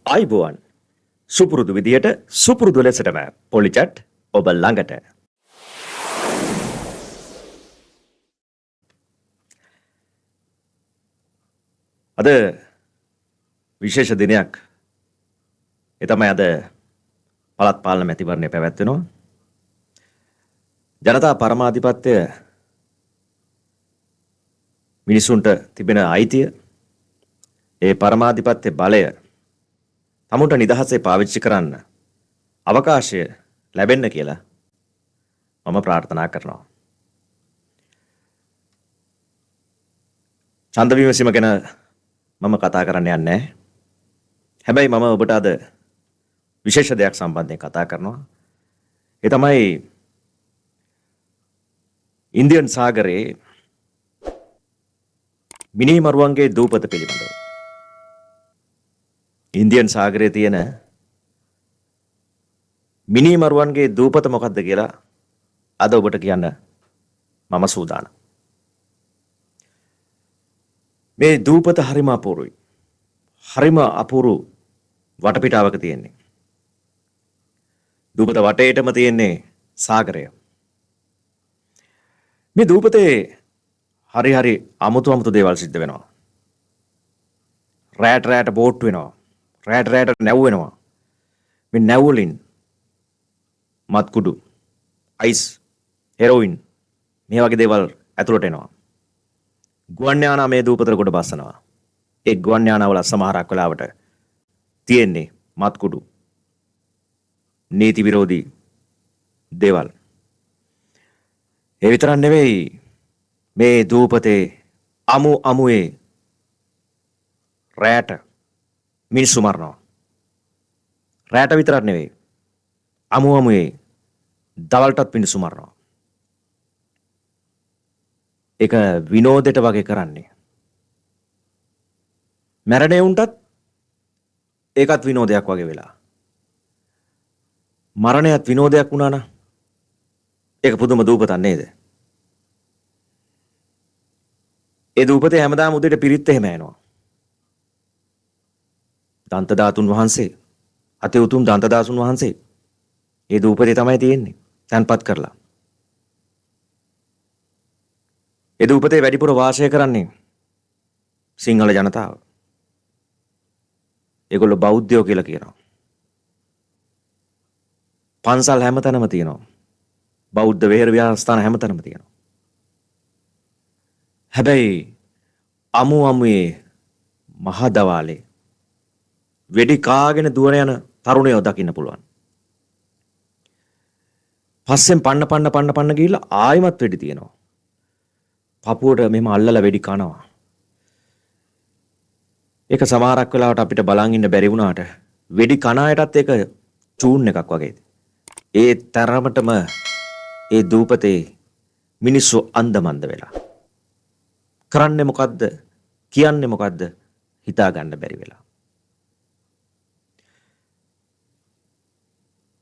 ආයිබෝවන් සුපුරුදු විදියට සුපුරුදු ලෙසටම පොලිචට් ඔබ ළඟට. අද විශේෂ දිනයක්. ඒ තමයි අද පළාත් පාලන මැතිවරණය පැවැත්වෙනවා. ජනතා පරමාධිපත්‍ය මිනිසුන්ට තිබෙන අයිතිය, ඒ පරමාධිපත්‍ය බලය තමුන්ට නිදහසේ පාවිච්චි කරන්න අවකාශය ලැබෙන්න කියලා මම ප්‍රාර්ථනා කරනවා. ඡන්ද විමසීම ගැන මම කතා කරන්න යන්නේ නැහැ. හැබැයි මම ඔබට අද විශේෂ දෙයක් සම්බන්ධයෙන් කතා කරනවා. ඒ තමයි ඉන්දියන් සාගරයේ මිනිමරුවන්ගේ දූපත පිළිබඳව. ඉන්දියන් සාගරයේ තියෙන මිනිමරුවන්ගේ දූපත මොකක්ද කියලා අද ඔබට කියන්න මම සූදානම්. මේ දූපත හරිම අපූරුයි. හරිම අපූරු වටපිටාවක තියෙන්නේ. දූපත වටේටම තියෙන්නේ සාගරය. මේ දූපතේ හරි අමුතු දේවල් සිද්ධ වෙනවා. රැට බෝට්ටු වෙනවා. රැට නැව් වෙනවා. මේ නැව් වලින් මත්කුඩු, අයිස්, හෙරෝයින් මේ වගේ දේවල් ඇතුළට එනවා. ගුවන් යානා මේ දූපතට කොට බස්සනවා. ඒ ගුවන් යානාවල සමහරක් වෙලාවට තියෙන්නේ මත්කුඩු, නීති විරෝධී දේවල්. ඒ විතරක් නෙවෙයි, මේ දූපතේ අමුවේ රැට මිනිස්සු මරනවා. රැට විතරක් නෙවෙයි, අමුවේ දවල්ටත් මිනිස්සු මරනවා. ඒක විනෝදයට වගේ කරන්නේ. මැරෙන උන්ටත් ඒකත් විනෝදයක් වගේ වෙලා. මරණයත් විනෝදයක් වුණා නම් ඒක පුදුම දූපතක් නේද? ඒ දූපතේ හැමදාම උදේට පිරිත් එහෙම එනවා. දන්තදාතුන් වහන්සේ, අති උතුම් දන්තදාසුන් වහන්සේ ඒ දූපතේ තමයි තියෙන්නේ, තැන්පත් කරලා. ඒ දූපතේ වැඩිපුර වාසය කරන්නේ සිංහල ජනතාව. ඒගොල්ලෝ බෞද්ධයෝ කියලා කියනවා. පන්සල් හැමතැනම තියෙනවා. බෞද්ධ විහාර විහාරස්ථාන හැමතැනම තියෙනවා. හැබැයි අමුවේ මහ දවාලේ වෙඩි කාගෙන දුවන යන තරුණයෝ දකින්න පුළුවන්. පස්සෙන් පන්න ගිහිල්ලා ආයිමත් වෙඩි තියෙනවා. පපුවට මෙහෙම අල්ලලා වෙඩි කනවා. ඒක සමහරක් වෙලාවට අපිට බලන් ඉන්න බැරි වුණාට වෙඩි කන අයටත් ඒක චූන් එකක් වගේ. ඒ තරමටම ඒ දූපතේ මිනිස්සු අන්දමන්ද වෙලා. කරන්නේ මොකද්ද? කියන්නේ මොකද්ද? හිතා ගන්න බැරි වෙලා.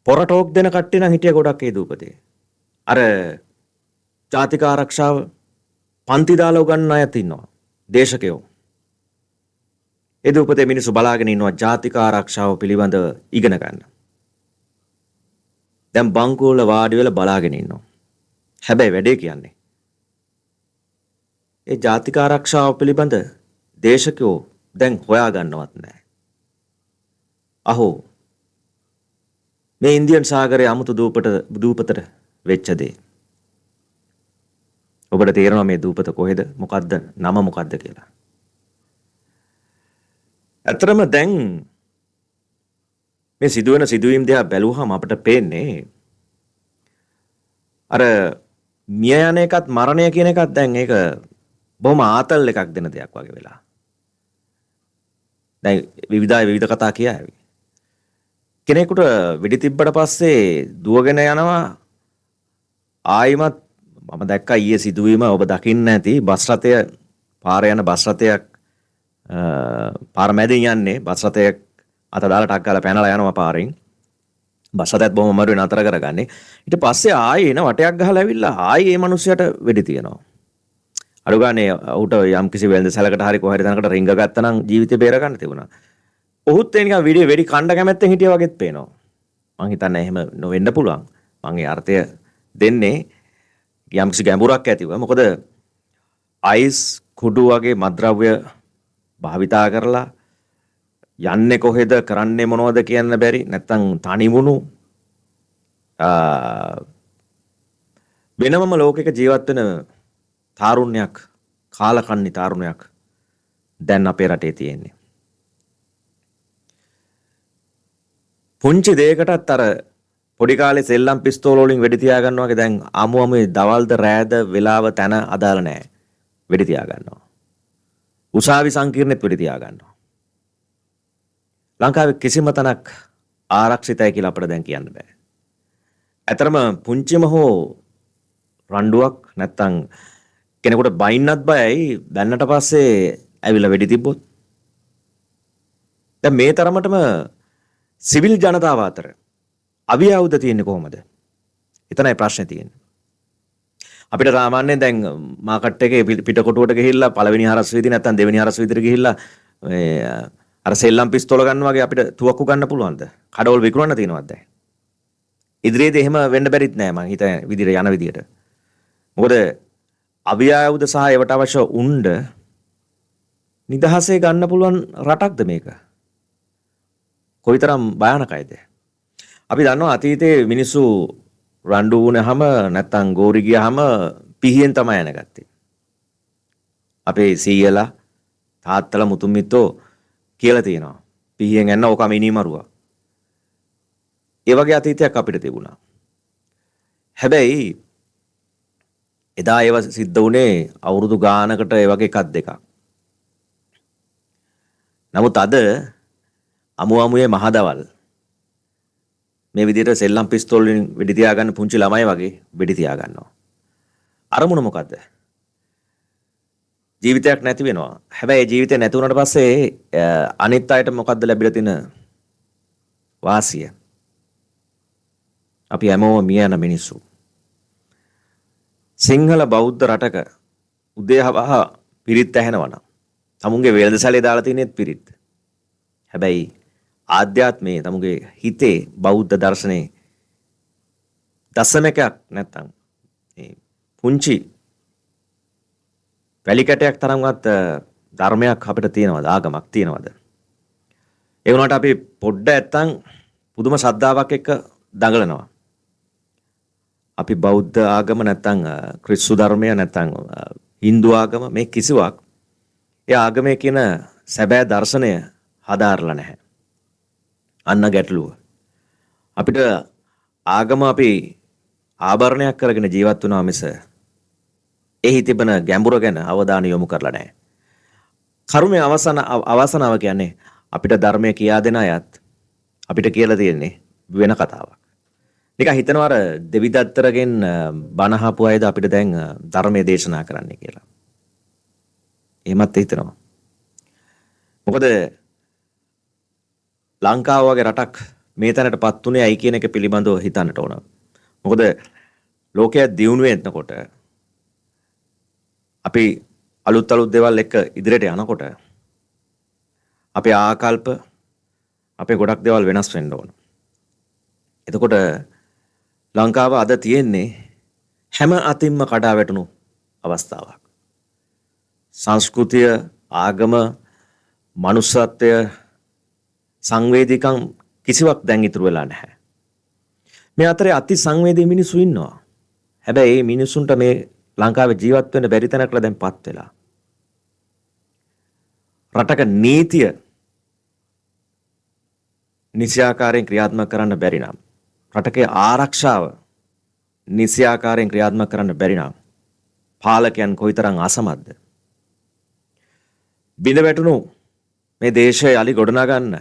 පොර ටෝක් දෙන කට්ටිය නම් හිටිය ගොඩක් ඒ දූපතේ. අර ජාතික ආරක්ෂාව පන්ති දාලා උගන්වන අයත් ඉන්නවා. දේශකයෝ. ඒ දූපතේ මිනිස්සු බලාගෙන ඉන්නවා ජාතික ආරක්ෂාව පිළිබඳව ඉගෙන ගන්න. දැන් බංකුවල වාඩි වෙලා බලාගෙන ඉන්නවා. හැබැයි වැඩේ කියන්නේ ඒ ජාතික ආරක්ෂාව පිළිබඳ දේශකයෝ දැන් හොයා ගන්නවත් නැහැ. අහෝ, මේ ඉන්දියන් සාගරයේ අමුතු දූපතට වෙච්ච දේ. ඔබට තේරෙනවා මේ දූපත කොහෙද, මොකද්ද, නම මොකද්ද කියලා. ඇත්තටම දැන් මේ සිදුවෙන සිදුවීම් දිහා බැලුවහම අපිට පේන්නේ අර මිය යන එකත් මරණය කියන එකත් දැන් ඒක බොහොම ආතල් එකක් දෙන දෙයක් වගේ වෙලා. දැන් විවිධ කතා කියයි. කෙනෙකුට වෙඩි තිබ්බට පස්සේ දුවගෙන යනවා ආයිමත්. මම දැක්කා ඊයේ සිදුවීම, ඔබ දකින්න ඇති. බස් රථය, පාරේ යන බස් රථයක් පාර මැදින් යන්නේ. බස් රථයක් අත දාලා ටක් ගාලා පැනලා යනවා පාරෙන්. බස් රථයත් බොහොම අමාරුවෙන් නතර කරගන්නේ. ඊට පස්සේ ආයේ එන වටයක් ගහලා ඇවිල්ලා ආයේ මේ මිනිහයාට වෙඩි තියනවා. අඩු ගානේ ඌට යම් කිසි වෙළඳ සැලකට හරි කොහරි තැනකට රිංග ගත්තා නම් ජීවිතේ බේර ගන්න තිබුණා. ඔහුත් ඒ නිකන් වීඩියෝ වෙඩි කණ්ඩ කැමැත්තෙන් හිටියා වගේත් පේනවා. මං හිතන්නේ එහෙම නොවෙන්න පුළුවන්. මං ඒ අර්ථය දෙන්නේ යම්කිසි ගැඹුරක් ඇතිව. මොකද අයිස් කුඩු වගේ මත්ද්‍රව්‍ය භාවිතා කරලා යන්නේ කොහෙද කරන්නේ මොනවද කියන්න බැරි නැත්තම් තනිවුණු වෙනමම ලෝකයක ජීවත් වෙන තාරුණ්‍යයක් කාලකන්ණි තාරුණ්‍යයක් දැන් අපේ රටේ තියෙන්නේ. පුංචි දෙයකටත් අර පොඩි කාලේ සෙල්ලම් පිස්තෝල වලින් වෙඩි තියා ගන්නවා වගේ දැන් අමුමේ දවල්ද රෑද වෙලාව තැන අදාළ නැහැ. වෙඩි තියා ගන්නවා. උසාවි සංකීර්ණෙත් වෙඩි තියා ගන්නවා. ලංකාවේ කිසිම තැනක් ආරක්ෂිතයි කියලා අපිට දැන් කියන්න බෑ. ඇතරම පුංචිම හෝ රණ්ඩුවක් නැත්තම් කෙනෙකුට බයින්නත් බයයි දැන්නට පස්සේ ඇවිල්ලා වෙඩි තිබ්බොත්. දැන් මේ තරමටම සිවිල් ජනතාව අතර අවියාවුද තියෙන්නේ කොහොමද? එතනයි ප්‍රශ්නේ තියෙන්නේ. අපිට සාමාන්‍යයෙන් දැන් මාකට් එකේ පිටකොටුවට ගිහිල්ලා පළවෙනි හරස් වීදි නැත්නම් දෙවෙනි හරස් වීදියට ගිහිල්ලා අර සෙල්ලම් පිස්තෝල ගන්න වගේ අපිට තුවක්කු ගන්න පුළුවන්ද? කඩවල් විකුණන්න තියෙනවද දැන්? ඉදිරියේදී එහෙම වෙන්න බැරිත් නෑ මං හිතන විදිහට යන විදිහට. මොකද අවියාවුද සහ ඒවට අවශ්‍ය උණ්ඩ නිදහසේ ගන්න පුළුවන් රටක්ද මේක? කොයිතරම් භයානකයිද? අපි දන්නවා අතීතයේ මිනිස්සු රණ්ඩු වුණාම නැත්තම් ගෝරි ගියාම පිහියෙන් තමයි යනගත්තේ. අපේ සීයලා තාත්තලා මුතුන් මිත්තෝ කියලා තියෙනවා. පිහියෙන් යන්න ඕක මිනිමරුවා. ඒ වගේ අතීතයක් අපිට තිබුණා. හැබැයි එදා ඒව සිද්ධ වුණේ අවුරුදු ගානකට ඒ වගේ එකක් දෙකක්. නමුත් අද අමුයේ මහදවල් මේ විදිහට සෙල්ලම් පිස්තෝල් වලින් වෙඩි තියාගන්න පුංචි ළමයි වගේ වෙඩි තියා ගන්නවා. අරමුණ මොකද්ද? ජීවිතයක් නැති වෙනවා. හැබැයි ජීවිතේ නැති වුණාට පස්සේ අනිත් අයට මොකද්ද ලැබිලා තියෙන වාසිය? අපි හැමෝම මිය යන මිනිස්සු. සිංහල බෞද්ධ රටක උදේවහ පිරිත් ඇහෙනවා නම් තමුන්ගේ වෙළඳසැලේ දාලා තියෙනෙත් පිරිත්. හැබැයි ආධ්‍යාත්මයේ තමුගේ හිතේ බෞද්ධ දර්ශනේ දසමකයක් නැත්තම් මේ පුංචි වැලිකටයක් තරම්වත් ධර්මයක් අපිට තියෙනවද ආගමක් තියෙනවද? ඒ වුණාට අපි පොඩ්ඩ නැත්තම් පුදුම ශ්‍රද්ධාවක් එක්ක දඟලනවා. අපි බෞද්ධ ආගම නැත්තම් ක්‍රිස්තු ධර්මය නැත්තම් හින්දු ආගම මේ කිසිවක් ඒ ආගමේ කියන සැබෑ දර්ශනය හදාarලා නැහැ. අන්න ගැටලුව. අපිට ආගම අපි ආභරණයක් කරගෙන ජීවත් වුණා මිස එහි තිබෙන ගැඹුර ගැන අවධානය යොමු කරලා නැහැ. කරුමේ අවසනාව කියන්නේ අපිට ධර්මය කියා දෙන අයත් අපිට කියලා තියෙන්නේ වෙන කතාවක්. නිකන් හිතනවා අර දෙවිදත්තරගෙන් බණ අහපු අයද අපිට දැන් ධර්මයේ දේශනා කරන්න කියලා. එහෙමත් හිතනවා. මොකද ලංකාව වගේ රටක් මේ තැනටපත් උනේ ඇයි කියන එක පිළිබඳව හිතන්නට ඕන. මොකද ලෝකයේ දියුණුව එනකොට අපි අලුත් දේවල් එක්ක ඉදිරියට යනකොට අපේ ආකල්ප අපේ ගොඩක් දේවල් වෙනස් වෙන්න ඕන. එතකොට ලංකාව අද තියෙන්නේ හැම අතින්ම කඩා වැටුණු අවස්ථාවක්. සංස්කෘතිය, ආගම, මනුස්සත්වය, සංවේදීකම් කිසිවක් දැන් ඉතුරු වෙලා නැහැ. මේ අතරේ අති සංවේදී මිනිස්සු ඉන්නවා. හැබැයි මේ මිනිස්සුන්ට මේ ලංකාවේ ජීවත් වෙන්න බැරි තැනකට දැන්පත් වෙලා. රටක නීතිය නිසියාකාරයෙන් ක්‍රියාත්මක කරන්න බැරි නම්, රටකේ ආරක්ෂාව නිසියාකාරයෙන් ක්‍රියාත්මක කරන්න බැරි නම් පාලකයන් කොයිතරම් අසමත්ද? බිඳ වැටුණු මේ දේශය යලි ගොඩනගා ගන්න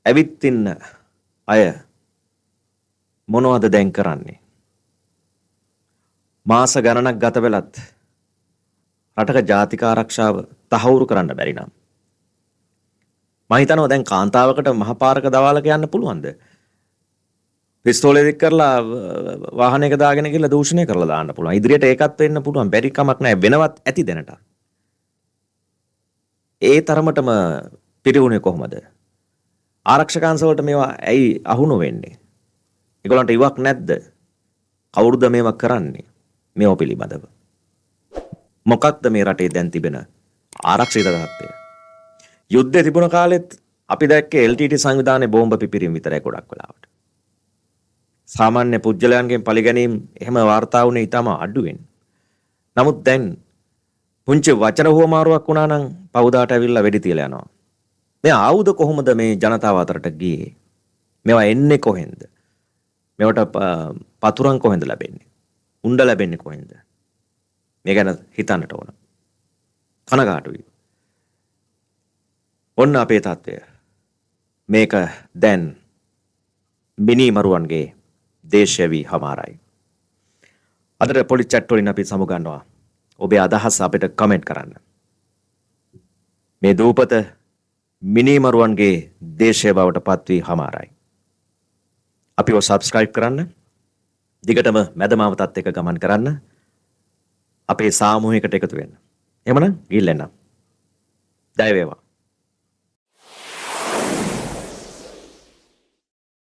ඇවිත් ඉන්න අය මොනවද දැන් කරන්නේ? මාස ගණනක් ගත වෙලත් රටක ජාතික ආරක්ෂාව තහවුරු කරන්න බැරි නම් මම හිතනවා දැන් කාන්තාවකට මහපාරක දවාලක යන්න පුළුවන්ද? පිස්තෝලේ දික් කරලා වාහනයක දාගෙන ගිහලා දූෂණය කරලා දාන්න පුළුවන්. ඉදිරියට ඒකත් වෙන්න පුළුවන්. බැරි කමක් නැහැ. වෙනවත් ඇති දැනට. ඒ තරමටම පිරිවුණේ කොහොමද? ආරක්ෂකාංශවලට මේවා ඇයි අහු නොවෙන්නේ? ඒගොල්ලන්ට ඉවක් නැද්ද? කවුරුද මේවා කරන්නේ? මේව පිළිබඳව. මොකක්ද මේ රටේ දැන් තිබෙන ආරක්ෂිත තත්ත්වය? යුද්ධය තිබුණ කාලෙත් අපි දැක්කේ LTT සංවිධානයේ බෝම්බ පිපිරීම විතරයි ගොඩක් වෙලාවට. සාමාන්‍ය පුජ්‍යලයන්ගෙන් පරිගැනීම් එහෙම වාර්තා වුණේ ඊටම අඩුවෙන්. නමුත් දැන් පුංචි වචන හුවමාරුවක් වුණා නම් පවුදාට ඇවිල්ලා වෙඩි තියලා යනවා. මේ ආයුධ කොහොමද මේ ජනතාව අතරට ගියේ? මේවා එන්නේ කොහෙන්ද? මේවට පතුරන් කොහෙන්ද ලැබෙන්නේ? උණ්ඩ ලැබෙන්නේ කොහෙන්ද? මේ ගැන හිතන්නට ඕන. කනගාටුයි. ඔන්න අපේ තත්ත්වය. මේක දැන් මිනිමරුවන්ගේ දේශය වී හමාරයි. අදට පොඩි චැට් වලින් අපි සමුගන්නවා. ඔබේ අදහස් අපිට කමෙන්ට් කරන්න. මේ දූපත මිනිමරුවන්ගේ දේශය බවට පත් වී හමාරයි. අපිව සබ්ස්ක්‍රයිබ් කරන්න. දිගටම මැදමාවතත් එක්ක ගමන් කරන්න. අපේ සාමූහිකට එකතු වෙන්න. එහෙමනම් ගිහින් එන්න. ජය වේවා.